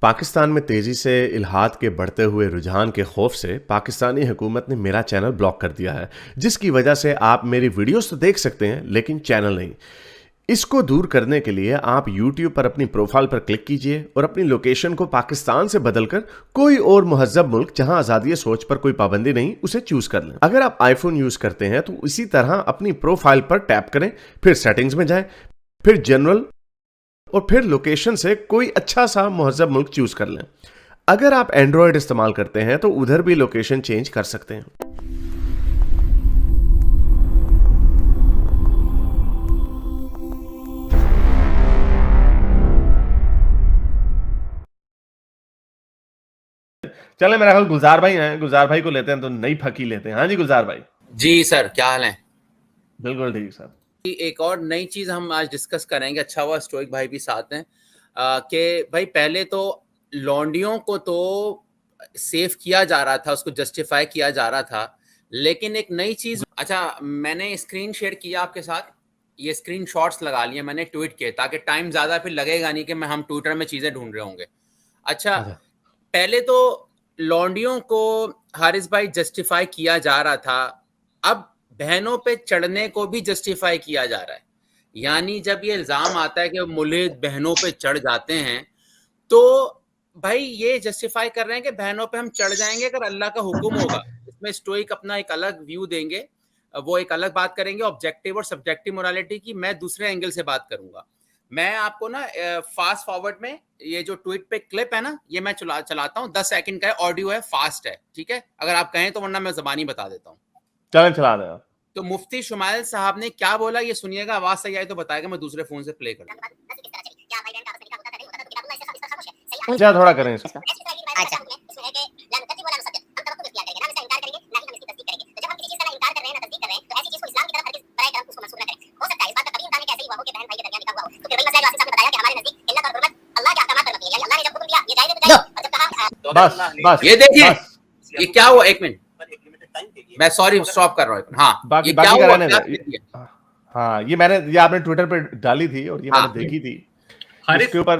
पाकिस्तान में तेजी से इल्हाद के बढ़ते हुए रुझान के खौफ से पाकिस्तानी हुकूमत ने मेरा चैनल ब्लॉक कर दिया है, जिसकी वजह से आप मेरी वीडियोस तो देख सकते हैं लेकिन चैनल नहीं। इसको दूर करने के लिए आप YouTube पर अपनी प्रोफाइल पर क्लिक कीजिए और अपनी लोकेशन को पाकिस्तान से बदलकर कोई और मुहज्जब मुल्क जहां आज़ादी सोच पर कोई पाबंदी नहीं उसे चूज कर लें। अगर आप आईफोन यूज करते हैं तो इसी तरह अपनी प्रोफाइल पर टैप करें, फिर सेटिंग्स में जाएं, फिर जनरल और फिर लोकेशन से कोई अच्छा सा मुहज्जब मुल्क चूज कर लें। अगर आप एंड्रॉयड इस्तेमाल करते हैं तो उधर भी लोकेशन चेंज कर सकते हैं। चले, मेरा ख्याल गुलजार भाई हैं, गुलजार भाई को लेते हैं तो नई फकी लेते हैं। हाँ जी गुलजार भाई। जी सर, क्या हाल है? बिल्कुल ठीक सर। एक और नई चीज हम आज डिस्कस करेंगे। अच्छा हुआ स्टोइक भाई भी साथ हैं कि भाई पहले तो लौंडियों को तो सेफ किया जा रहा था, उसको जस्टिफाई किया जा रहा था, लेकिन एक नई चीज। अच्छा, मैंने स्क्रीन शेयर किया आपके साथ, ये स्क्रीन शॉट्स लगा लिए मैंने, ट्वीट किए ताकि टाइम ज्यादा फिर लगेगा नहीं कि मैं हम ट्विटर में चीजें ढूंढ रहे होंगे। अच्छा, पहले तो लौंडियों को हारिस भाई जस्टिफाई किया जा रहा था, अब बहनों पे चढ़ने को भी जस्टिफाई किया जा रहा है। यानी जब ये इल्जाम आता है कि मुल्हिद बहनों पे चढ़ जाते हैं तो भाई ये जस्टिफाई कर रहे हैं कि बहनों पे हम चढ़ जाएंगे अगर अल्लाह का हुक्म होगा। इसमें स्टोइक अपना एक अलग व्यू देंगे, वो एक अलग बात करेंगे ऑब्जेक्टिव और सब्जेक्टिव मोरालिटी की। मैं दूसरे एंगल से बात करूंगा। मैं आपको ना फास्ट फॉरवर्ड में ये जो ट्वीट पे क्लिप है ना, ये मैं चलाता हूँ। 10 सेकंड का है, ऑडियो है, फास्ट है, ठीक है? अगर आप कहें तो, वरना मैं जबानी बता देता हूँ। चलें, चला दें। तो मुफ्ती शुमाइल साहब ने क्या बोला ये सुनिएगा, आवाज सही आई तो बताएगा, मैं दूसरे फोन से प्ले कर दूं। थोड़ा करें इसको। बस बस ये देखिए, ये क्या हुआ? एक मिनट, मैं सॉरी स्टॉप कर रहा हूँ। हाँ, बाकी ये क्या हुआ? हाँ, ये आपने ट्विटर पे डाली थी और ये मैंने देखी थी। इसके ऊपर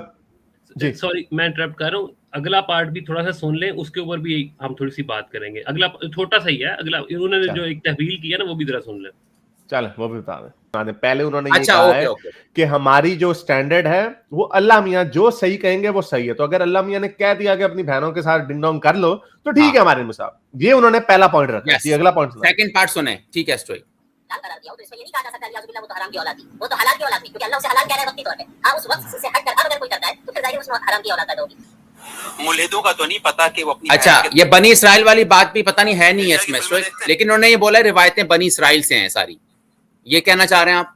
जी सॉरी मैं इंटरप्ट कर रहा हूँ, अगला पार्ट भी थोड़ा सा सुन लें, उसके ऊपर भी हम थोड़ी सी बात करेंगे। अगला छोटा सा ही है, अगला उन्होंने जो एक तहवील किया ना वो भी जरा सुन लें। चल वो भी बता दें। पहले उन्होंने ये कहा है कि हमारी जो स्टैंडर्ड है वो अल्लाह मियाँ जो सही कहेंगे वो सही है। तो अगर अल्लाह मियाँ ने कह दिया कि अपनी बहनों के साथ डिंग डोंग कर लो तो ठीक है हमारे मुसाब। ये उन्होंने पहला पॉइंट रखा। yes. अगला पॉइंट सेकंड पार्ट सुने, ठीक है? स्टोरी मुल्हिदों का तो नहीं पता कि वो अपनी। अच्छा, ये बनी इसराइल वाली बात भी पता नहीं है, नहीं है इसमें, लेकिन उन्होंने ये बोला रिवायतें बनी इसराइल से हैं सारी। ये कहना चाह रहे हैं आप?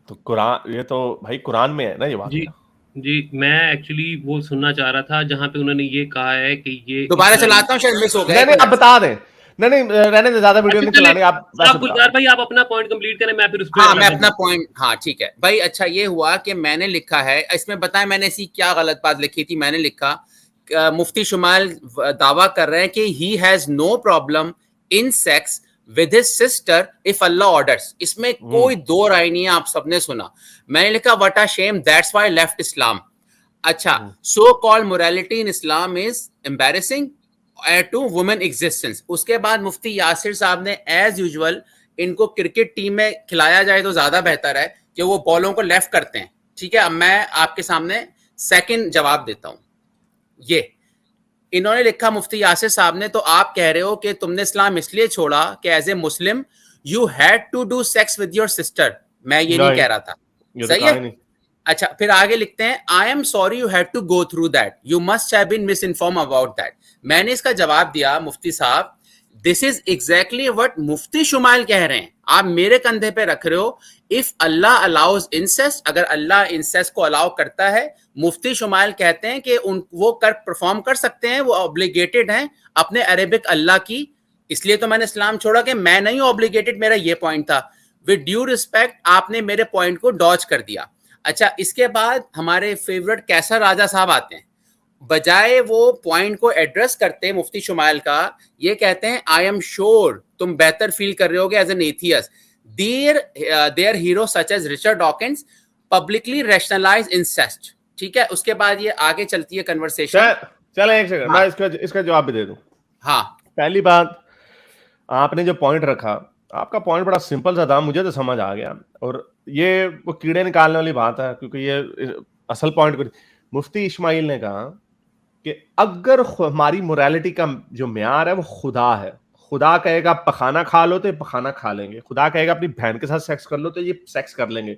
तो कुरान, ये तो भाई कुरान में है ना ये बात। जी, मैं एक्चुअली वो सुनना चाह रहा था जहां पे उन्होंने ये कहा है कि ये दोबारा चलाता हूं, शायद मिस हो गया। नहीं, आप बता दें। नहीं, रहने दे, ज्यादा वीडियो नहीं चलानी। आप गुलजार भाई आप अपना पॉइंट कंप्लीट करें, मैं फिर उस पे मैं अपना पॉइंट। हाँ ठीक है भाई। अच्छा, ये हुआ कि मैंने लिखा है, इसमें बताएं मैंने ऐसी क्या गलत बात लिखी थी। मैंने लिखा मुफ्ती शुमाइल दावा कर रहे हैं कि he has no problem in sex with his sister if Allah orders. इसमें कोई दो राय नहीं है, आप सबने सुना। मैंने लिखा what a shame, that's why left Islam. अच्छा, so called morality in Islam is embarrassing to women existence. उसके बाद मुफ्ती यासिर साहब ने एज यूजुअल इनको क्रिकेट टीम में खिलाया जाए तो ज्यादा बेहतर है कि वो बॉलों को लेफ्ट करते हैं, ठीक है? अब मैं आपके सामने सेकंड जवाब देता हूं। ये इन्होंने लिखा मुफ्ती यासिर साहब ने, तो आप कह रहे हो कि तुमने इस्लाम इसलिए छोड़ा कि as a Muslim you had to do sex with your sister. मैं ये नहीं कह रहा था, सही है? अच्छा, फिर आगे लिखते हैं I am sorry you had to go through that, you must have been miss inform about that. मैंने इसका जवाब दिया मुफ्ती साहब, दिस इज एग्जैक्टली व्हाट मुफ्ती शुमाइल कह रहे हैं, आप मेरे कंधे पे रख रहे हो। इफ अल्लाह अलाउज इंसेस्ट, अगर अल्लाह इंसेस्ट को अलाउ करता है, मुफ्ती शुमाइल कहते हैं कि वो परफॉर्म कर सकते हैं, वो ऑब्लिगेटेड हैं अपने अरेबिक अल्लाह की। इसलिए तो मैंने इस्लाम छोड़ा कि मैं नहीं ऑब्लिगेटेड, मेरा ये पॉइंट था। विद ड्यू रिस्पेक्ट, आपने मेरे पॉइंट को डॉज कर दिया। अच्छा, इसके बाद हमारे फेवरेट कैसर राजा साहब आते हैं। बजाय वो पॉइंट को एड्रेस करते हैं मुफ्ती शुमाइल का, ये कहते हैं आई एम श्योर तुम बेहतर फील कर रहे होगे as an atheist, their hero such as Richard Dawkins publicly rationalize incest. ठीक है, उसके बाद ये आगे चलती है कन्वर्सेशन। चले एक सेकंड, हाँ मैं इसका जवाब भी दे दूं। हाँ पहली बात, आपने जो पॉइंट रखा, आपका पॉइंट बड़ा सिंपल सा था, मुझे तो समझ आ गया। और ये वो कीड़े निकालने वाली बात है, क्योंकि ये असल पॉइंट मुफ्ती इस्माइल ने कहा कि अगर हमारी मोरालिटी का जो म्यार है वो खुदा है, खुदा कहेगा पखाना खा लो तो ये पखाना खा लेंगे, खुदा कहेगा अपनी बहन के साथ सेक्स कर लो तो ये सेक्स कर लेंगे,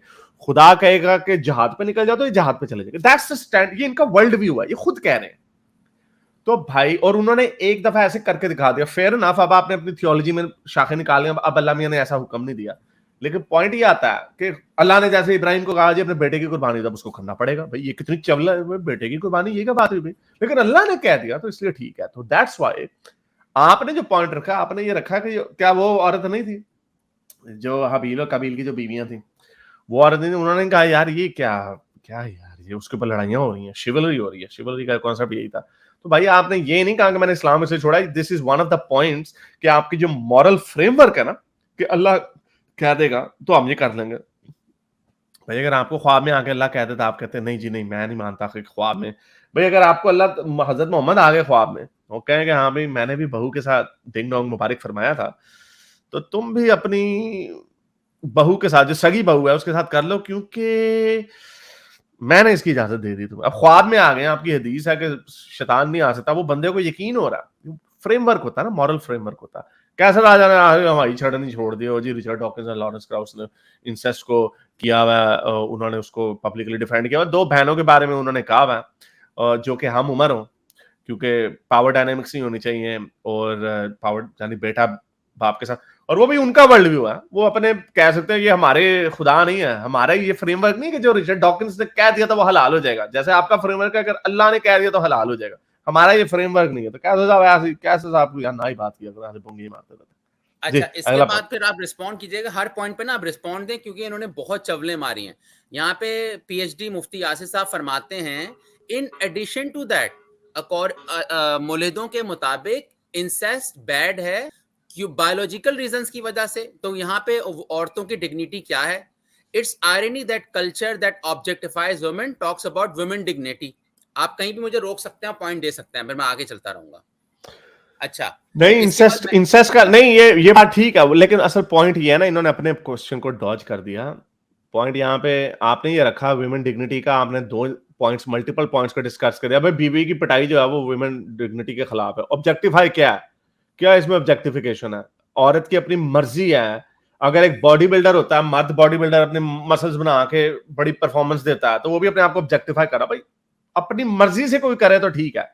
खुदा कहेगा कि जहाद पे निकल जाओ तो ये जहाद पे चले जाएंगे। दैट्स द स्टैंड, ये इनका वर्ल्ड व्यू है, ये खुद कह रहे हैं। तो भाई, और उन्होंने एक दफा ऐसे करके दिखा दिया, फेयर इनफ, अब आपने अपनी थियोलॉजी में शाखे निकाल लिया, अब अल्लाह मियां ने ऐसा हुक्म नहीं दिया। लेकिन पॉइंट ये आता है कि अल्लाह ने जैसे इब्राहिम को कहा जी अपने बेटे की कुर्बानी, तब उसको करना पड़ेगा। भाई ये कितनी चवला है, बेटे की कुर्बानी, ये क्या बात हुई भाई? लेकिन अल्लाह ने कह दिया तो इसलिए ठीक है। तो दैट्स वाई आपने जो पॉइंट रखा, आपने ये रखा कि क्या वो औरत नहीं थी जो हबील और कबील की जो बीवियां थी, वो औरत नहीं थी, उन्होंने कहा यार ये क्या क्या यार, ये उसके ऊपर लड़ाइयां हो रही हैं, शिवलरी हो रही है, शिवलरी का कॉन्सेप्ट यही था। तो भाई आपने ये नहीं कहा कि मैंने इस्लाम इसे छोड़ा, this is one of the points कि आपकी जो मॉरल फ्रेमवर्क है ना, कि अल्लाह कह देगा तो हम ये कर लेंगे। भाई अगर आपको ख्वाब में आके अल्लाह कहते तो आप कहते नहीं जी नहीं, मैं नहीं मानता कि ख्वाब में। भाई अगर आपको अल्लाह हजरत मोहम्मद आ गए ख्वाब में, वो कहें कि हाँ भाई मैंने भी बहू के साथ डिंग डोंग मुबारक फरमाया था, तो तुम भी अपनी बहू के साथ, जो सगी बहू है उसके साथ कर लो, क्योंकि मैंने इसकी इजाजत दे दी तुम्हें। अब ख्वाब में आ गए, आपकी हदीस है कि शैतान नहीं आ सकता, वो बंदे को यकीन हो रहा। फ्रेमवर्क होता है ना, मॉरल फ्रेमवर्क होता है। कैसे आ जाना हमारी छड़नी छोड़ दियो जी, रिचर्ड डॉकिंस और लॉरेंस क्राउस ने इंसेस्ट को किया हुआ, उन्होंने उसको पब्लिकली डिफेंड किया हुआ, दो बहनों के बारे में उन्होंने कहा हुआ जो कि हम उम्र हो, क्योंकि पावर डायनेमिक्स नहीं होनी चाहिए, और पावर यानी बेटा बाप के साथ, और वो भी उनका वर्ल्ड व्यू है। वो अपने कह सकते हैं ये हमारे खुदा नहीं है, हमारा ये फ्रेमवर्क नहीं कि जो रिचर्ड डॉकिंस ने कह दिया तो वो हलाल हो जाएगा। जैसे आपका फ्रेमवर्क है अगर अल्लाह ने कह दिया तो हलाल हो जाएगा, हमारा ये फ्रेमवर्क नहीं है। तो कैसे साहब ऐसे, कैसे साहब यार ना ही बात किया करो, ऐसे पंगे मारते रहते। जी अच्छा, इसके अगला बाद फिर आप रिस्पॉन्ड कीजिएगा हर पॉइंट पे ना, आप रिस्पॉन्ड दें क्योंकि इन्होंने बहुत चवलें मारी हैं। यहाँ पे पीएचडी मुफ्ती यासिर साहब फरमाते हैं, इन एडिशन टू दैट मुलिदों के मुताबिक इंसेस्ट बैड है क्यों, बायोलॉजिकल रीजंस की वजह से। तो यहाँ पे औरतों की डिग्निटी क्या है? It's irony that culture that objectifies women talks about women dignity. आप कहीं भी मुझे रोक सकते हैं, पॉइंट दे सकते हैं, फिर मैं आगे चलता रहूंगा। अच्छा नहीं, इंसेस्ट का नहीं, ये बात ठीक है, लेकिन असल पॉइंट ये है ना, इन्होंने अपने क्वेश्चन को डॉज कर दिया। पॉइंट यहाँ पे आपने ये रखा वुमेन डिग्निटी का, आपने दो पॉइंट्स, मल्टीपल पॉइंट्स को डिस्कस कर दिया। भाई बीवी की पिटाई जो है वो वुमेन डिग्निटी के खिलाफ है। ऑब्जेक्टिफाई क्या है, क्या इसमें ऑब्जेक्टिफिकेशन है? औरत की अपनी मर्जी है। अगर एक बॉडी बिल्डर होता है, मर्द बॉडी बिल्डर अपने मसल्स बना के बड़ी परफॉर्मेंस देता है, तो वो भी अपने आप को ऑब्जेक्टिफाई कर रहा। भाई अपनी मर्जी से कोई करे तो ठीक है,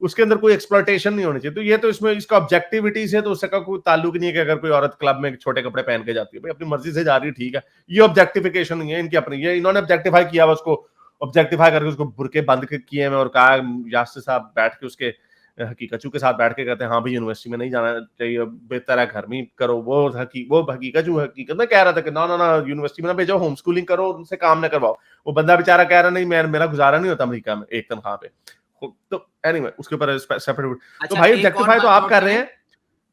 उसके अंदर कोई एक्सप्लॉयटेशन नहीं होनी चाहिए। तो ये तो इसमें इसका ऑब्जेक्टिविटी से तो उसका कोई ताल्लुक नहीं है कि अगर कोई औरत क्लब में छोटे कपड़े पहन के जाती है, भाई अपनी मर्जी से जा रही है, ठीक है। ये ऑब्जेक्टिफिकेशन नहीं है इनकी अपनी, ये इन्होंने ऑब्जेक्टिफाई किया, उसको ऑब्जेक्टिफाई करके उसको बुरके बंद किए में, और कहा यासिर साहब बैठ के उसके हकीकचू के साथ बैठ के कहते हैं हाँ भाई यूनिवर्सिटी में नहीं जाना चाहिए, बेहतर है घर में करो। वो हकीकचू हकीकत में कह रहा था कि ना ना ना यूनिवर्सिटी में ना भेजो, होम स्कूलिंग करो, उनसे काम ना करवाओ। वो बंदा बेचारा कह रहा नहीं, मेरा गुजारा नहीं होता अमेरिका में एक तनख्वाह पे। तो एनीवे उसके ऊपर सेपरेट। तो अच्छा, भाई एक और ऑब्जेक्टिफाई तो बात आप नोट कर रहे करें। हैं,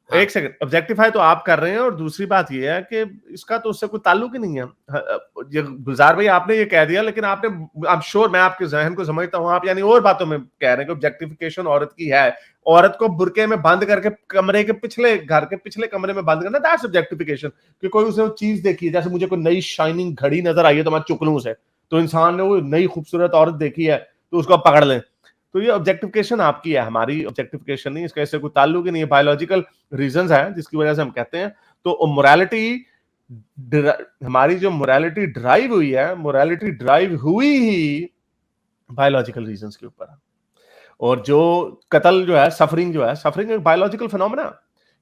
हाँ एक सेकंड, ऑब्जेक्टिफाई तो आप कर रहे हैं, और दूसरी बात ये है कि इसका तो उससे कोई ताल्लुक ही नहीं है। ये गुलजार भाई आपने ये कह दिया, लेकिन आपने, आई एम श्योर मैं आपके जहन को समझता हूं, आप यानी और बातों में कह रहे हैं कि ऑब्जेक्टिफिकेशन औरत की है। औरत को बुरके में बंद करके कमरे के पिछले, घर के पिछले कमरे में बंद करना, दैट्स ऑब्जेक्टिफिकेशन। कि कोई उसने चीज देखी है, जैसे मुझे कोई नई शाइनिंग घड़ी नजर आई है तो मैं चुक लूं उसे, तो इंसान ने वो नई खूबसूरत औरत देखी है तो उसको पकड़ लें। तो ये ऑब्जेक्टिफिकेशन आपकी है, हमारी ऑब्जेक्टिफिकेशन नहीं, इसका इससे कोई ताल्लुक ही नहीं है। बायोलॉजिकल रीजंस है जिसकी वजह से हम कहते हैं। तो मोरालिटी, हमारी जो मोरालिटी ड्राइव हुई है, मोरालिटी ड्राइव हुई ही बायोलॉजिकल रीजंस के ऊपर। और जो कत्ल जो है, सफरिंग जो है, सफरिंग एक बायोलॉजिकल फिनोमेना,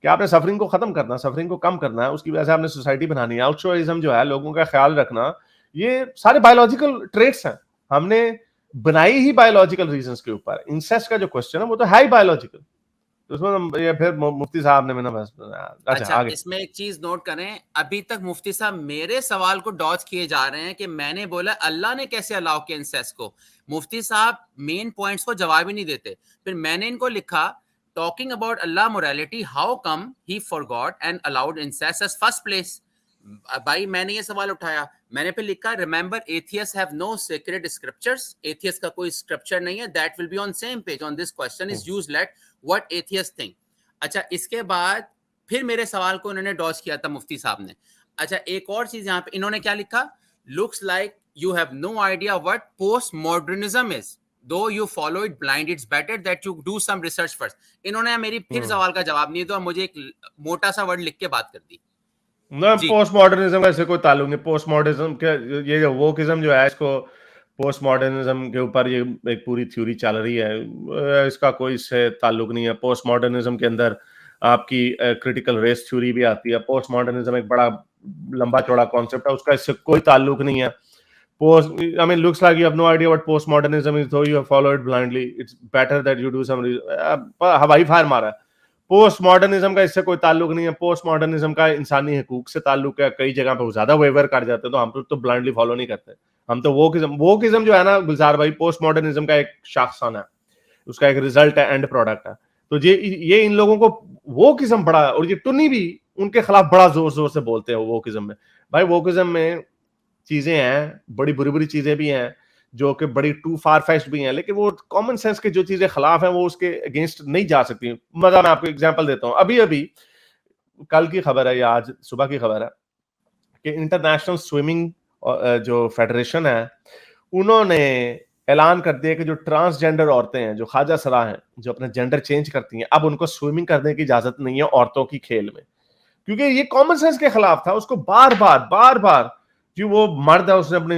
कि आपने सफरिंग को खत्म करना, सफरिंग को कम करना है, उसकी वजह से आपने सोसाइटी बनानी है। आल्ट्रुइज्म जो है, लोगों का ख्याल रखना, ये सारे बायोलॉजिकल ट्रेट्स हैं, हमने बनाई ही बायोलॉजिकल रीजंस के ऊपर। इंसेस्ट का जो क्वेश्चन है वो तो है ही बायोलॉजिकल। तो उसमें ये फिर मुफ्ती साहब ने मैंने बस, अच्छा अच्छा, आगे। इसमें एक चीज नोट करें, अभी तक मुफ्ती साहब मेरे सवाल को डॉज किए जा रहे हैं कि मैंने बोला अल्लाह ने कैसे अलाउ किया इंसेस्ट को। मुफ्ती साहब मेन पॉइंट्स को जवाब ही नहीं देते। फिर मैंने इनको लिखा, talking about Allah morality, how come he forgot and allowed incest as first place. भाई मैंने ये सवाल उठाया, मैंने फिर लिखा remember atheist have no secret scriptures, atheist का कोई स्क्रिप्चर नहीं है, that will be on same page on this question is use let what atheist think. अच्छा, इसके बाद फिर मेरे सवाल को इन्होंने डॉज किया था मुफ्ती साहब ने। अच्छा, एक और चीज यहाँ पे इन्होंने क्या लिखा, looks like you have no idea what postmodernism is, though you follow it blind, it's better that you do some research first। इन्होंने मेरी फिर सवाल का जवाब नहीं दिया, मुझे एक मोटा सा वर्ड लिख के बात कर दी। ना, जी पोस्ट मॉडर्निज्म का इससे कोई ताल्लुक नहीं। पोस्ट मॉडर्निज्म के ये जो वोकिज्म जो है, इसको पोस्ट मॉडर्निज्म के ऊपर ये एक पूरी थ्योरी चल रही है, इसका कोई इससे ताल्लुक नहीं है। पोस्ट मॉडर्निज्म के अंदर आपकी क्रिटिकल रेस थ्योरी भी आती है। पोस्ट मॉडर्निज्म एक बड़ा लंबा चौड़ा कॉन्सेप्ट है, उसका इससे कोई ताल्लुक नहीं है। I mean, looks like you have no idea what postmodernism is, though you have followed it blindly. It's better that you do some हवाई फायर मारा है। पोस्ट मॉडर्निज्म का इससे कोई ताल्लुक नहीं है। पोस्ट मॉडर्निज्म का इंसानी हकूक से ताल्लुक है। कई जगह पे वो ज्यादा वेवर कर जाते हैं, तो हम तो ब्लाइंडली फॉलो नहीं करते। हम तो वोकिज्म जो है ना गुलजार भाई, पोस्ट मॉडर्निज्म का एक शाखसान है, उसका एक रिजल्ट है, एंड प्रोडक्ट है। तो ये इन लोगों को वोकिज्म बड़ा, और ये टुन्नी भी उनके खिलाफ बड़ा जोर जोर से बोलते हैं वोकिज्म में। भाई वोकिज्म में चीजें हैं, बड़ी बुरी बुरी चीजें भी हैं, जो कि बड़ी टू फार फेच्ड भी हैं, लेकिन वो कॉमन सेंस के जो चीजें खिलाफ हैं वो उसके अगेंस्ट नहीं जा सकती। मतलब मैं आपको एग्जांपल देता हूं, अभी अभी कल की खबर है या आज सुबह की खबर है कि इंटरनेशनल स्विमिंग जो फेडरेशन है, उन्होंने ऐलान कर दिया कि जो ट्रांसजेंडर औरतें हैं, जो ख्वाजा सरा हैं, जो अपना जेंडर चेंज करती हैं, अब उनको स्विमिंग करने की इजाजत नहीं है औरतों की खेल में, क्योंकि ये कॉमन सेंस के खिलाफ था। उसको बार बार कि वो मर्द है, उसने अपने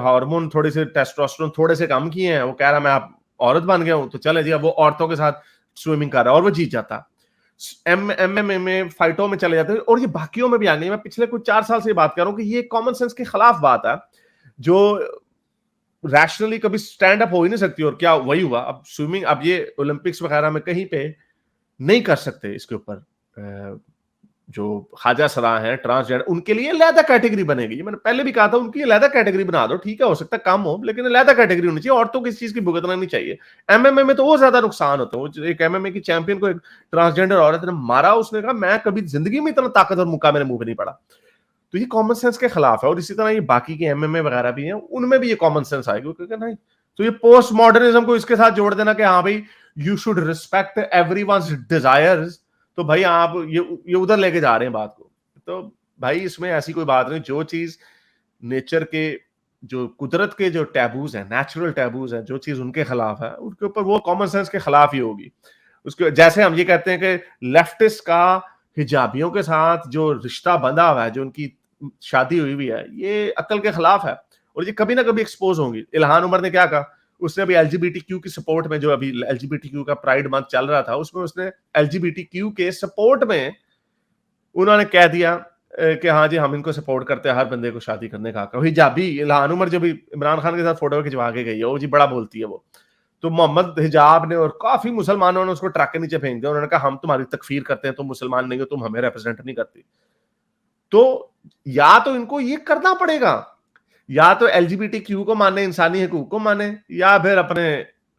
हार्मोन थोड़े से, टेस्टोस्टेरोन थोड़े से कम किए हैं, वो कह रहा मैं आप औरत बन गया हूं, तो चले जी, अब वो औरतों के साथ स्विमिंग कर रहा है और वो जीत जाता। एमएमए में फाइटों में चले जाते हैं, और ये बाकियों में भी आ गई। मैं पिछले कुछ 4 साल से बात कर रहा हूं कि ये कॉमन सेंस के खिलाफ बात है, जो रैशनली कभी स्टैंड अप हो ही नहीं सकती। और क्या वही हुआ, अब स्विमिंग, अब ये ओलंपिक्स वगैरह में कहीं पे नहीं कर सकते इसके ऊपर। जो ख्वाजा सरा हैं ट्रांसजेंडर, उनके लिए अलहदा कैटेगरी बनेगी। मैंने पहले भी कहा था, उनकी अलहदा कैटेगरी बना दो, ठीक है, हो सकता है कम हो, लेकिन अलहदा कैटेगरी होनी चाहिए। औरतों को इस चीज की भुगतना नहीं चाहिए। एमएमए में तो वो ज्यादा नुकसान होता है। एक एमएमए की चैंपियन को एक ट्रांसजेंडर औरत ने मारा, उसने कहा मैं कभी जिंदगी में इतना ताकतवर मुक्का मेरे मुंह पे नहीं पड़ा। तो ये कॉमन सेंस के खिलाफ है। और इसी तरह ये बाकी के एमएमए वगैरह भी हैं, उनमें भी ये कॉमन सेंस आएगी, क्योंकि नहीं तो ये पोस्ट मॉडर्निज्म को इसके साथ जोड़ देना कि हाँ भाई you should respect everyone's desires, तो भाई आप ये उधर लेके जा रहे हैं बात को। तो भाई इसमें ऐसी कोई बात नहीं। जो चीज नेचर के, जो कुदरत के जो टैबूज हैं, नेचुरल टैबूज हैं, जो चीज उनके खिलाफ है, उनके ऊपर वो कॉमन सेंस के खिलाफ ही होगी। उसके जैसे हम ये कहते हैं कि लेफ्टिस्ट का हिजाबियों के साथ जो रिश्ता बंधा हुआ है, जो उनकी शादी हुई है, ये अक्ल के खिलाफ है, और ये कभी ना कभी एक्सपोज होंगी। इल्हान उमर ने क्या कहा, उसने अभी एलजीबीटीक्यू की सपोर्ट में, जो अभी एलजीबीटीक्यू का प्राइड मंथ चल रहा था, उसमें उसने एलजीबीटीक्यू के सपोर्ट में उन्होंने कह दिया कि हाँ जी हम इनको सपोर्ट करते हैं, हर बंदे को शादी करने का हक है। हिजाबी इल्हान उमर जो भी इमरान खान के साथ फोटो खिंचवा के गई है, वो जी बड़ा बोलती है वो, तो मोहम्मद हिजाब ने और काफी मुसलमानों ने उसको ट्रक के नीचे फेंक दिया। उन्होंने कहा हम तुम्हारी तकफीर करते हैं, तुम मुसलमान नहीं हो, तुम हमें रिप्रेजेंट नहीं करती। तो या तो इनको ये करना पड़ेगा, या तो एलजीबीटीक्यू को माने, इंसानी हकूक को माने, या फिर अपने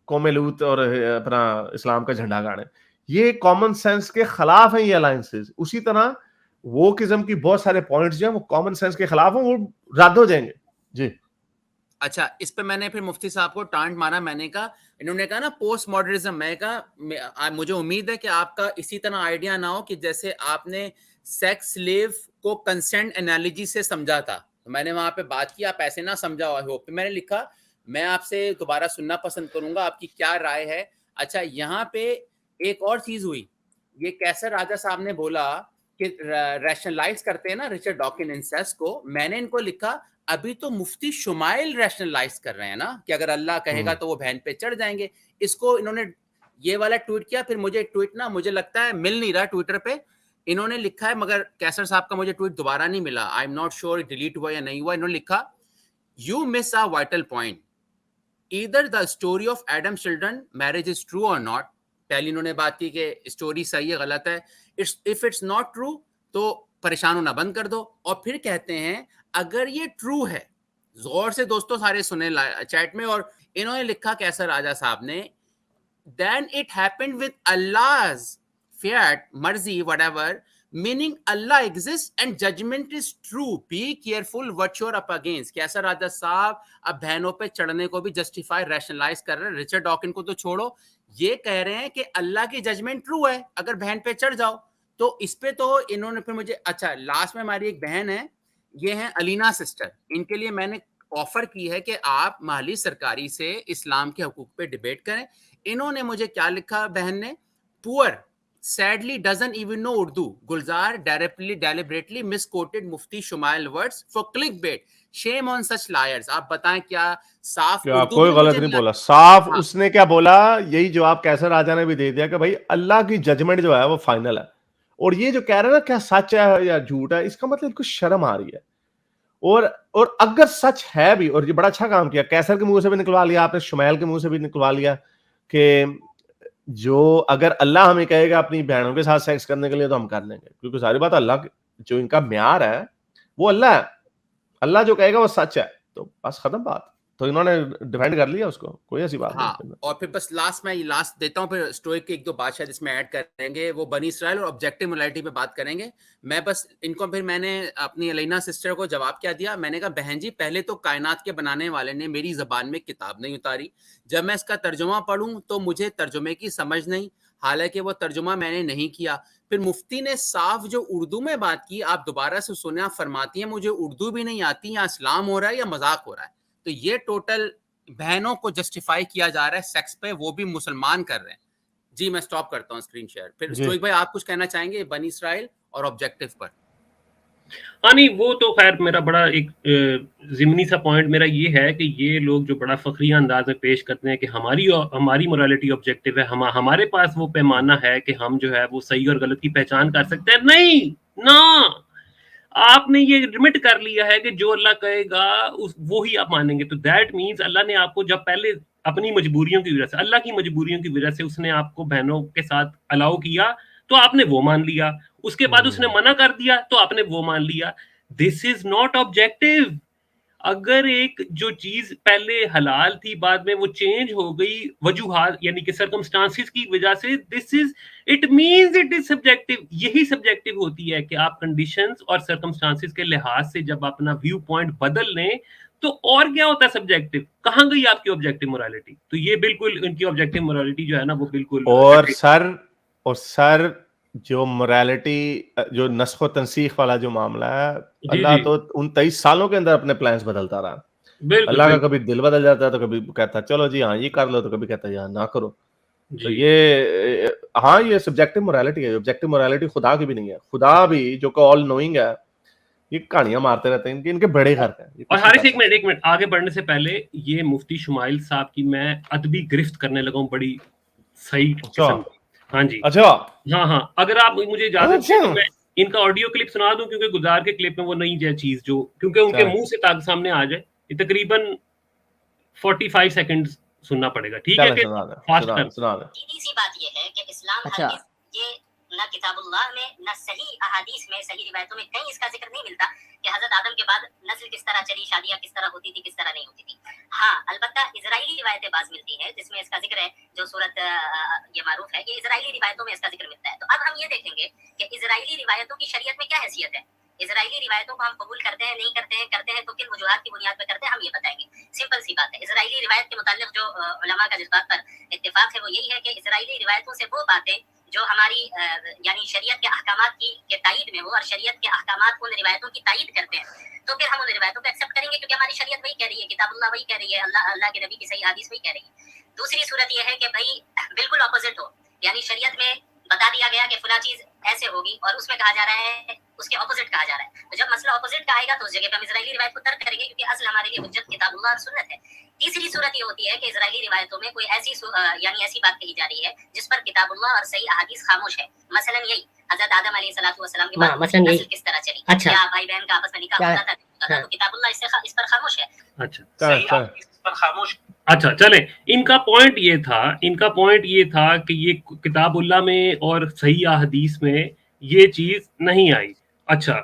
कौमे लूत और अपना इस्लाम का झंडा गाड़े। ये कॉमन सेंस के खिलाफ है ये अलायंसेस। उसी तरह वोकिज्म की बहुत सारे पॉइंट्स जो हैं वो कॉमन सेंस के खिलाफ हैं, वो रद्द हो जाएंगे जी। अच्छा, इस पे मैंने फिर मुफ्ती साहब को टांट मारा। मैंने कहा, इन्होंने कहा ना पोस्ट मॉडर्निज्म, मैं कहा मुझे उम्मीद है कि आपका इसी तरह आइडिया ना हो कि जैसे आपने सेक्स स्लेव को कंसेंट एनालॉजी से समझा था, तो मैंने वहां पे बात की, आप ऐसे ना समझा हो। फिर मैंने लिखा मैं आपसे दोबारा सुनना पसंद करूंगा, आपकी क्या राय है। अच्छा, यहाँ पे एक और चीज हुई, ये कैसर राजा साहब ने बोला कि रैशनलाइज करते हैं ना रिचर्ड डॉकिन इंसेस्ट को। मैंने इनको लिखा अभी तो मुफ्ती शुमाइल रैशनलाइज कर रहे हैं ना कि अगर अल्लाह कहेगा तो वो बहन पे चढ़ जाएंगे। इसको इन्होंने ये वाला ट्वीट किया। फिर मुझे ट्वीट ना, मुझे लगता है मिल नहीं रहा ट्विटर पे, इन्होंने लिखा है, मगर कैसर साहब का मुझे ट्वीट दोबारा नहीं मिला। I am not sure delete हुआ या नहीं हुआ। इन्होंने लिखा you miss a vital point, either the story of Adam children marriage is true और नॉट। पहले इन्होंने बात की कि स्टोरी सही है गलत है, इफ इट्स नॉट ट्रू तो परेशान होना बंद कर दो। और फिर कहते हैं अगर ये ट्रू है, जोर से दोस्तों सारे सुने चैट में, और इन्होंने लिखा कैसर राजा साहब ने, then it happened with Allah's fiat, मर्जी, whatever, meaning Allah exists and judgment is true. Be careful what you're up against. कैसा राजा साहब अब बहनों पे चढ़ने को भी जस्टिफाई रैशनलाइज कर रहे हैं। रिचर्ड डॉकिन को तो छोड़ो, ये कह रहे हैं कि अल्लाह की जजमेंट ट्रू है अगर बहन पे चढ़ जाओ। तो इस पे तो इन्होंने फिर मुझे, अच्छा लास्ट में हमारी एक बहन है, ये है अलीना सिस्टर, इनके लिए मैंने ऑफर की है कि आप माली सरकारी से इस्लाम के हकूक पे डिबेट करें। इन्होंने मुझे क्या लिखा बहन ने, poor sadly doesn't even know Urdu. Gulzar deliberately misquoted Mufti Shumail words for clickbait. Shame on such liars. आप बताएं क्या साफ क्या उर्दू कोई में गलत मुझे नहीं नहीं बोला, आती? साफ हाँ, उसने क्या बोला, यही जवाब कैसर राजा ने भी दे दिया कि भाई अल्लाह की जजमेंट जो है वो फाइनल है। और ये जो कह रहे हैं ना क्या सच है या झूठ है, इसका मतलब इनको शर्म आ रही है। और अगर सच है भी, और ये बड़ा अच्छा काम किया, कैसर के मुंह से भी निकलवा लिया आपने, शुमैल के मुंह से भी निकलवा लिया कि जो अगर अल्लाह हमें कहेगा अपनी बहनों के साथ सेक्स करने के लिए तो हम कर लेंगे, क्योंकि सारी बात अल्लाह जो इनका म्यार है वो अल्लाह है, अल्लाह जो कहेगा वो सच है, तो बस खत्म बात। तो इन्होंने डिफेंड कर लिया उसको, कोई ऐसी बात हाँ, नहीं। और फिर बस लास्ट में लास्ट देता हूँ, फिर स्टोइक के एक दो बात शायद इसमें ऐड करेंगे, वो बनी इसराइल और ऑब्जेक्टिव मोरालिटी पे बात करेंगे। मैं बस इनको, फिर मैंने अपनी अलीना सिस्टर को जवाब क्या दिया, मैंने कहा बहन जी पहले तो कायनात के बनाने वाले ने मेरी जबान में किताब नहीं उतारी, जब मैं इसका तर्जुमा पढ़ूं तो मुझे तर्जुमे की समझ नहीं, हालांकि वो तर्जुमा मैंने नहीं किया। फिर मुफ्ती ने साफ जो उर्दू में बात की, आप दोबारा से सुने, आप फरमाती हैं मुझे उर्दू भी नहीं आती, या इस्लाम हो रहा है या मजाक हो रहा है। तो ये टोटल बहनों को जस्टिफाई किया जा रहा है सेक्स पे, वो भी मुसलमान कर रहे हैं। जी मैं स्टॉप करता हूँ स्क्रीन शेयर। फिर स्टोइक भाई आप कुछ कहना चाहेंगे बनी इसराइल और ऑब्जेक्टिव पर? हाँ नहीं, वो तो खैर मेरा बड़ा एक जिमनी सा पॉइंट मेरा ये है कि ये लोग जो बड़ा फखरिया अंदाज में पेश करते हैं कि हमारी मोरालिटी ऑब्जेक्टिव है, हमारे पास वो पैमाना है कि हम जो है वो सही और गलत की पहचान कर सकते हैं। नहीं ना, आपने ये लिमिट कर लिया है कि जो अल्लाह कहेगा वो ही आप मानेंगे। तो दैट मीन्स अल्लाह ने आपको जब पहले अपनी मजबूरियों की वजह से, अल्लाह की मजबूरियों की वजह से उसने आपको बहनों के साथ अलाउ किया तो आपने वो मान लिया, उसके बाद उसने मना कर दिया तो आपने वो मान लिया। This is not objective. अगर एक जो चीज पहले हलाल थी बाद में वो चेंज हो गई वजूहात यानी कि सर्कमस्टांसिस की वजह से, this is it means it is subjective. यही सब्जेक्टिव होती है कि आप कंडीशंस और सर्कमस्टांसिस के लिहाज से जब अपना व्यू पॉइंट बदल लें तो और क्या होता है सब्जेक्टिव। कहां गई आपकी ऑब्जेक्टिव मोरालिटी? तो ये बिल्कुल इनकी ऑब्जेक्टिव मोरालिटी जो है ना वो बिल्कुल और सर जो मोरालिटी, जो नस्ख तनसीख वाला जो मामला है, अल्लाह तो उन 23 सालों के अंदर अपने प्लान्स बदलता रहा। अल्लाह का कभी दिल बदल जाता है तो कभी कहता है चलो जी हाँ ये कर लो, तो कभी कहता है यार ना करो। तो ये हाँ ये सब्जेक्टिव मोरालिटी है। ऑब्जेक्टिव मोरालिटी खुदा की भी नहीं है। खुदा भी जो कि ऑल नोइंग है, ये कहानियां मारते रहते हैं, इनके बड़े घर हैं। और हारिस एक मिनट आगे बढ़ने से पहले ये मुफ्ती शुमाइल साहब की मैं अदबी गिरफ्त करने लगा हूँ बड़ी सही किस्म की। हाँ जी, अच्छा हाँ, अगर आप मुझे इजाजत दें तो मैं इनका ऑडियो क्लिप सुना दूं, क्योंकि गुजार के क्लिप में वो नहीं है चीज जो, क्योंकि उनके मुंह से ताक सामने आ जाए। ये तकरीबन 45 सेकंड सुनना पड़ेगा, ठीक है? फास्ट कर। सीधी सी बात ये है कि इस्लाम हरगिज़ ये न किताबुल्लाह में न सही अहादीस में, सही रिवायतों में कहीं इसका जिक्र नहीं मिलता कि हजरत आदम के बाद नस्ल किस तरह चली, शादियां किस तरह होती थी, किस तरह नहीं होती थी। हाँ, अलबत्ता इजराइली रिवायतें बाज मिलती है जिसमें इसका जिक्र है, जो सूरत ये मारूफ है, ये इजराइली रिवायतों में इसका जिक्र मिलता है। तो अब हम ये देखेंगे कि इजराइली रिवायतों की शरीयत में क्या हैसियत है, इजराइली रिवायतों को हम कबूल करते हैं नहीं करते हैं, करते हैं तो किन वजूहात की बुनियाद पर करते हैं, हम ये बताएंगे। सिंपल सी बात है, इजराइली रिवायत के मुताल्लिक जो उलमा का जिस बात पर इत्तेफाक है वो यही है कि इजराइली रिवायतों से वो बातें जो हमारी यानी शरीयत के अहकामात के तायीद में हो और शरीयत के अहकामात उन रिवायतों की तायीद करते हैं, तो फिर हम उन रिवायतों को एक्सेप्ट करेंगे, क्योंकि हमारी शरीयत वही कह रही है, किताबुल्लाह वही कह रही है, अल्लाह के नबी की सही हदीस वही कह रही है। दूसरी सूरत यह है कि भाई बिल्कुल ऑपोजिट हो, यानी शरीयत में बता दिया गया कि फला चीज ऐसे होगी और उसमें कहा जा रहा है उसके ऑपोजिट कहा जा रहा है। तो जब मसला ऑपोजिट का आएगा तो उस जगह पे हम इजराइली रिवायत को तर्क करेंगे, क्योंकि असल हमारे लिए हुज्जत किताबुल्लाह और सुन्नत है। तीसरी सूरत ये होती है कि इजराइली रिवायतों में कोई ऐसी यानी ऐसी बात कही जा रही है जिस पर किताबुल्लाह और सही अहादीस खामोश है। मसलन यही हजरत आदम अलैहिस्सलातु वस्सलाम की बात, नस्ल किस तरह चली, अच्छा भाई बहन का आपस में निकाह होता था, तो किताबुल्लाह इस पर खामोश है। अच्छा पर खामोश। अच्छा चले, इनका पॉइंट ये था कि ये किताबुल्लाह में और सही हदीस में ये चीज नहीं आई। अच्छा,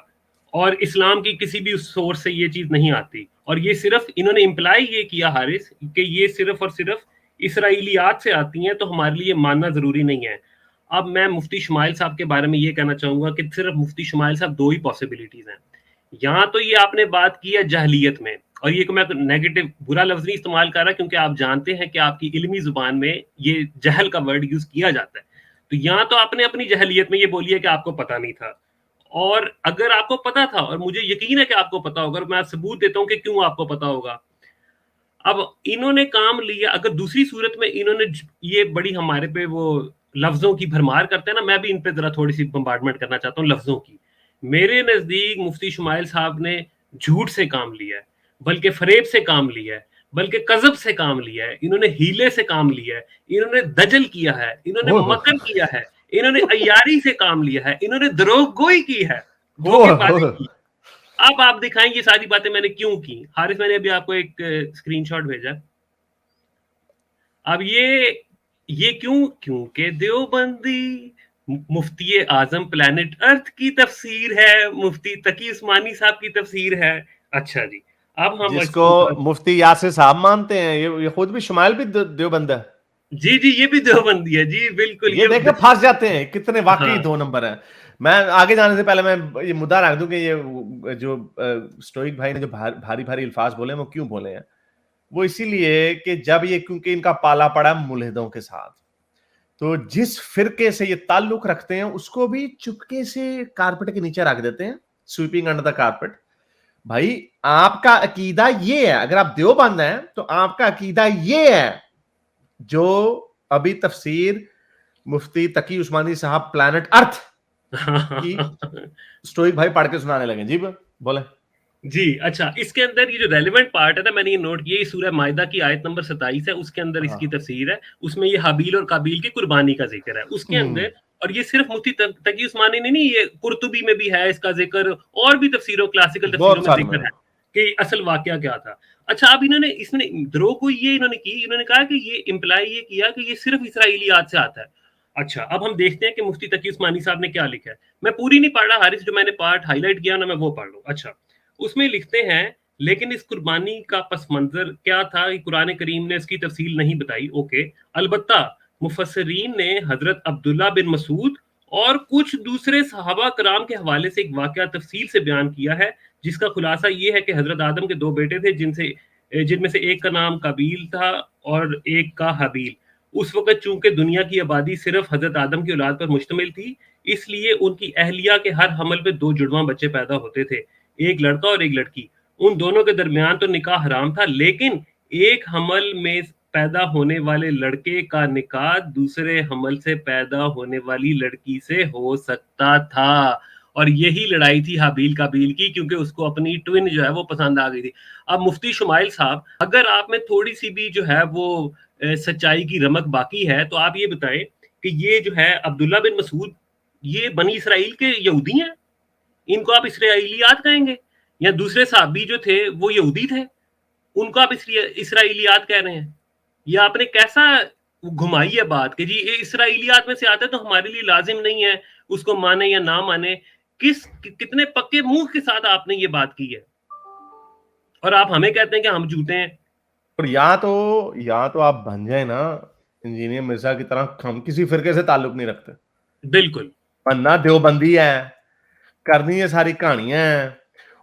और इस्लाम की किसी भी सोर्स से ये चीज नहीं आती, और ये सिर्फ इन्होंने इम्प्लाई ये किया हारिस कि ये सिर्फ और सिर्फ इसराइलियात से आती हैं, तो हमारे लिए मानना जरूरी नहीं है। अब मैं मुफ्ती शुमाइल साहब के बारे में ये कहना चाहूंगा कि सिर्फ मुफ्ती शुमाइल साहब दो ही पॉसिबिलिटीज हैं। यहाँ तो ये आपने बात की है जहलियत में, और ये को मैं नेगेटिव बुरा लफ्ज नहीं इस्तेमाल कर रहा क्योंकि आप जानते हैं कि आपकी इल्मी जुबान में ये जहल का वर्ड यूज किया जाता है। तो यहाँ तो आपने अपनी जहलियत में ये बोली है कि आपको पता नहीं था, और अगर आपको पता था और मुझे यकीन है कि आपको पता होगा, और मैं सबूत देता हूँ कि क्यों आपको पता होगा। अब इन्होंने काम लिया, अगर दूसरी सूरत में इन्होंने ये बड़ी हमारे पे वो लफ्जों की भरमार करते हैं ना, मैं भी इन पे जरा थोड़ी सी बम्बार्डमेंट करना चाहता हूँ लफ्जों की। मेरे नजदीक मुफ्ती शुमाइल साहब ने झूठ से काम लिया है, बल्कि फरेब से काम लिया है, बल्कि कजब से काम लिया है, इन्होंने हीले से काम लिया है, इन्होंने दजल किया है, इन्होंने मकर किया है, इन्होंने अय्यारी से काम लिया है, इन्होंने द्रोहगोई की है, धोखेबाजी की। अब आप दिखाएं ये सारी बातें मैंने क्यों की। हारिस, मैंने अभी आपको एक स्क्रीनशॉट भेजा। अब ये क्यों? क्योंकि देवबंदी मुफ्ती आजम प्लेनेट अर्थ की तफसीर है, मुफ्ती तकी उस्मानी साहब की तफसीर है। अच्छा जी, अब हम जिसको मुफ्ती यासिर साहब मानते हैं, ये खुद भी शुमाइल भी देवबंद है। जी जी, ये भी देवबंदी है जी, बिल्कुल। ये देख के फंस जाते हैं कितने वाकई हाँ। 2 नंबर है। मैं आगे जाने से पहले मैं ये मुद्दा रख दूं कि ये जो स्टोइक भाई ने जो भारी भारी अल्फाज बोले वो क्यों बोले हैं, वो इसीलिए कि जब ये, क्योंकि इनका पाला पड़ा मुल्हिदों के साथ, तो जिस फिरके से ये ताल्लुक रखते हैं उसको भी चुपके से कारपेट के नीचे रख देते हैं, स्वीपिंग अंडर द कारपेट। भाई आपका अकीदा ये है, अगर आप देवबंद हैं तो आपका अकीदा ये है जो अभी तफसीर मुफ्ती तकी उस्मानी साहब प्लैनेट अर्थ की स्टोइक भाई पढ़ के सुनाने लगे। जी बोले जी। अच्छा, इसके अंदर ये जो रेलेवेंट पार्ट है ना, मैंने ये नोट किया, सूरह मायदा की आयत नंबर 27 है, उसके अंदर इसकी तफसीर है। उसमें ये हाबील और काबील की कुर्बानी का जिक्र है उसके अंदर। और ये सिर्फ मुफ्ती तकी उस्मानी नहीं, ये कुर्तुबी में भी है इसका जिक्र, और भी तफसीरों, क्लासिकल तफसीरों में जिक्र है कि असल वाकया क्या था। अच्छा, अब इन्होंने इसमें द्रोह को ये इन्होंने की, इन्होंने कहा कि ये इम्प्लाई ये किया कि ये सिर्फ इसराइलियात से आता है। अच्छा, अब हम देखते हैं कि मुफ्ती तकी उस्मानी साहब ने क्या लिखा है। मैं पूरी नहीं पढ़ रहा हारिस, जो मैंने पार्ट हाईलाइट किया ना मैं वो पढ़ लूं। अच्छा, उसमें लिखते हैं, लेकिन इस कुर्बानी का पस मंजर क्या था कुरान करीम ने इसकी तफसील नहीं बताई। ओके, अलबत्ता मुफस्सरीन ने हजरत अब्दुल्ला बिन मसूद और कुछ दूसरे सहाबा कराम के हवाले से एक वाकया तफसील से बयान किया है, जिसका खुलासा ये है कि हजरत आदम के 2 बेटे थे, जिनमें से एक का नाम काबील था और एक का हबील। उस वक्त चूंकि दुनिया की आबादी सिर्फ हजरत आदम की औलाद पर मुश्तमिल थी, इसलिए उनकी अहलिया के हर हमल पे 2 जुड़वा बच्चे पैदा होते थे, एक लड़का और एक लड़की। उन दोनों के दरमियान तो निकाह हराम था, लेकिन एक हमल में पैदा होने वाले लड़के का निकाह दूसरे हमल से पैदा होने वाली लड़की से हो सकता था। और यही लड़ाई थी हाबील काबील की, क्योंकि उसको अपनी ट्विन जो है वो पसंद आ गई थी। अब मुफ्ती शुमाइल साहब, अगर आप में थोड़ी सी भी जो है वो सच्चाई की रमक बाकी है, तो आप ये बताएं कि ये जो है अब्दुल्ला बिन मसूद, ये बनी इसराइल के यहूदी हैं? इनको आप इसराइलियात कहेंगे? या दूसरे साहबी जो थे वो यहूदी थे, उनको आप इसराइलियात कह रहे हैं? ये आपने कैसा घुमाई है बात कि जी ये इसराइलियात में से आता है तो हमारे लिए लाजिम नहीं है उसको माने या ना माने। कितने पक्के मुंह के साथ आपने ये बात की है, और आप हमें कहते हैं कि हम झूठे हैं। और या तो आप बन जाए ना इंजीनियर मिर्जा की तरह, हम किसी फिरके से ताल्लुक नहीं रखते, बिल्कुल बनना देवबंदी है, करनी है सारी कहानियां हैं,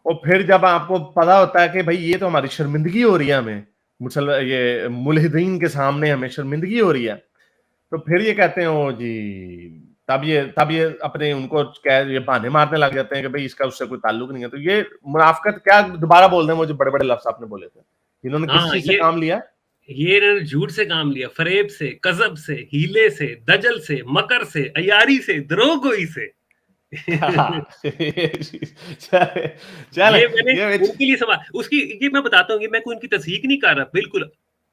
और फिर जब आपको पता होता है कि भाई ये तो हमारी शर्मिंदगी हो रही है, हमें ये मुल्हिदीन के सामने हमें शर्मिंदगी हो रही है, तो फिर ये कहते हैं ओ जी, तब ये अपने उनको ये बहाने मारने लग जाते हैं कि भाई इसका उससे कोई ताल्लुक नहीं है। तो ये मुनाफिकत क्या, दोबारा बोल दें, मुझे बड़े बड़े लफ्ज आपने बोले थे, इन्होंने किस चीज से काम लिया? ये इन्होंने झूठ से काम लिया, फरेब से, कजब से, हीले से, दजल से, मकर से, अयारी से, द्रोहगोई से। चल ये मैंने उनके लिए सवाल, उसकी ये मैं बताता हूँ, ये मैं कोई उनकी तस्दीक नहीं कर रहा, बिल्कुल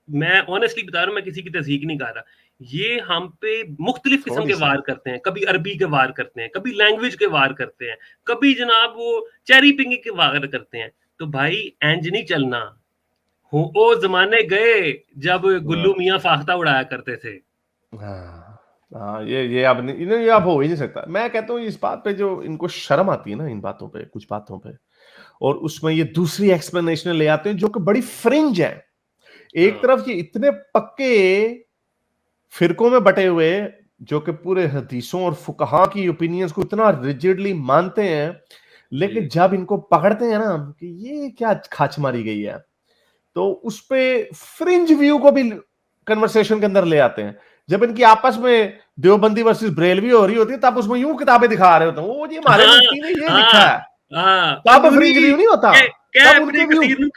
मैं ऑनेस्टली बता रहा हूँ, मैं किसी की तस्दीक नहीं कर रहा। ये हम पे मुख्तलिफ किस्म के वार करते हैं, कभी अरबी के वार करते हैं, कभी लैंग्वेज के वार करते हैं, कभी जनाब वो चेरी पिंगिंग के वार करते हैं। तो भाई एंज नहीं चलना हो, ओ जमाने गए जब गुल्लू मियाँ फाख्ता उड़ाया करते थे। हाँ, ये अब नहीं, ये अब हो ही नहीं सकता। मैं कहता हूँ इस बात पे जो इनको शर्म आती है ना, इन बातों पे, कुछ बातों पे, और उसमें ये दूसरी एक्सप्लेनेशन ले आते हैं जो कि बड़ी फ्रिंज है। एक तरफ ये इतने पक्के फिरकों में बटे हुए जो कि पूरे हदीसों और फुकहा की ओपिनियंस को इतना रिजिडली मानते हैं, लेकिन जब इनको पकड़ते हैं ना कि ये क्या खाच मारी गई है, तो उस पे फ्रिंज व्यू को भी कन्वर्सेशन के अंदर ले आते हैं। जब इनकी आपस में देवबंदी वर्सेस ब्रेलवी हो रही होती है, तब उसमें यूं किताबें दिखा रहे होते हैं, वो जी हमारे मुफ्ती ने ये लिखा है, तब फ्रिंज व्यू नहीं होता, तब उनके व्यू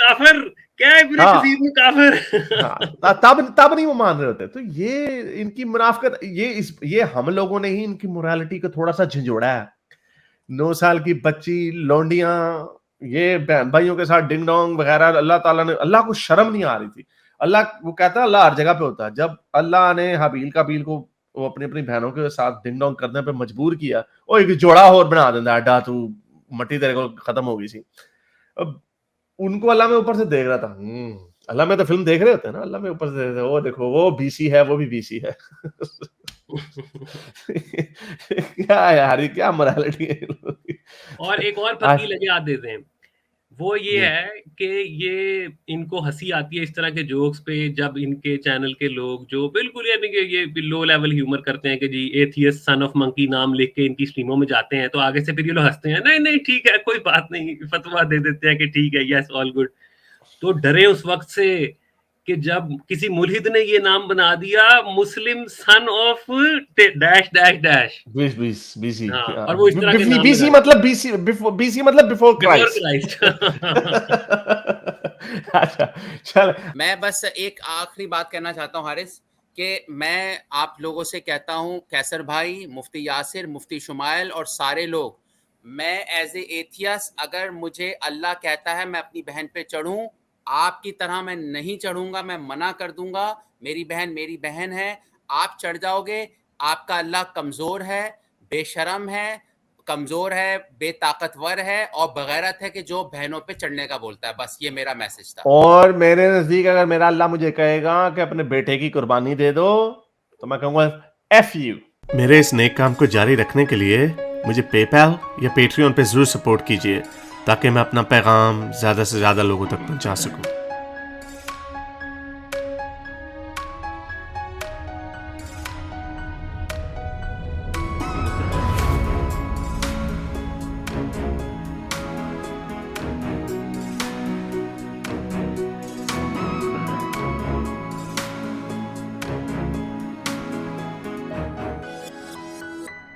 तब नहीं वो मान रहे होते। तो ये इनकी मुनाफकत, ये हम लोगों ने ही इनकी मोरालिटी को थोड़ा सा झंझोड़ा है। 9 साल की बच्ची, लौंडियां, ये बहन भाइयों के साथ डिंग डोंग वगैरह, अल्लाह ताला ने, अल्लाह को शर्म नहीं आ रही थी। अल्लाह, वो कहता है अल्लाह हर जगह पे होता है। जब अल्लाह ने हबील काबील को वो अपनी अपनी बहनों के साथ डिंग डोंग करने पे मजबूर किया, ओ एक जोड़ा और बना देता है, तू मट्टी तेरे को खत्म हो गई सी। अब उनको अल्लाह में ऊपर से देख रहा था, अल्लाह में तो फिल्म देख रहे होते हैं ना, अल्लाह में ऊपर से देख रहे, वो देखो वो बीसी है, वो भी बीसी है। क्या यार, ये क्या मोरालिटी है। और एक और पतली लगे याद देते हैं, वो ये जी। है कि ये इनको हंसी आती है इस तरह के जोक्स पे, जब इनके चैनल के लोग जो बिल्कुल यानी कि ये लो लेवल ह्यूमर करते हैं कि जी एथियस्ट सन ऑफ मंकी नाम लिख के इनकी स्ट्रीमों में जाते हैं, तो आगे से फिर ये लोग हंसते हैं, नहीं नहीं ठीक है कोई बात नहीं, फतवा दे देते हैं कि ठीक है, यस ऑल गुड। तो डरे उस वक्त से कि जब किसी मुल्हिद ने ये नाम बना दिया, Muslim son of dash dash dash, BC, और वो इस तरह के नाम बीसी मतलब बीसी मतलब बिफोर क्राइस्ट। अच्छा चल, मैं बस एक आखिरी बात कहना चाहता हूँ हारिस, कि मैं आप लोगों से कहता हूँ, कैसर भाई, मुफ्ती यासिर, मुफ्ती शुमाइल और सारे लोग, मैं एज ए एथियस्ट, अगर मुझे अल्लाह कहता है मैं अपनी बहन पे चढ़ूं, आपकी तरह मैं नहीं चढ़ूंगा, मैं मना कर दूंगा। मेरी बहन है, आप चढ़ जाओगे, आपका अल्लाह कमजोर है, बेशरम है, कमजोर है, बेताकतवर है और बगैरत है कि जो बहनों पे चढ़ने का बोलता है। बस ये मेरा मैसेज था। और मेरे नजदीक अगर मेरा अल्लाह मुझे कहेगा कि अपने बेटे की कुर्बानी दे दो, तो मैं कहूंगा एफ यू। मेरे इस नेक काम को जारी रखने के लिए मुझे पेपैल या पेट्रियन पे जरूर सपोर्ट कीजिए, ताकि मैं अपना पैगाम ज्यादा से ज्यादा लोगों तक पहुंचा सकूं।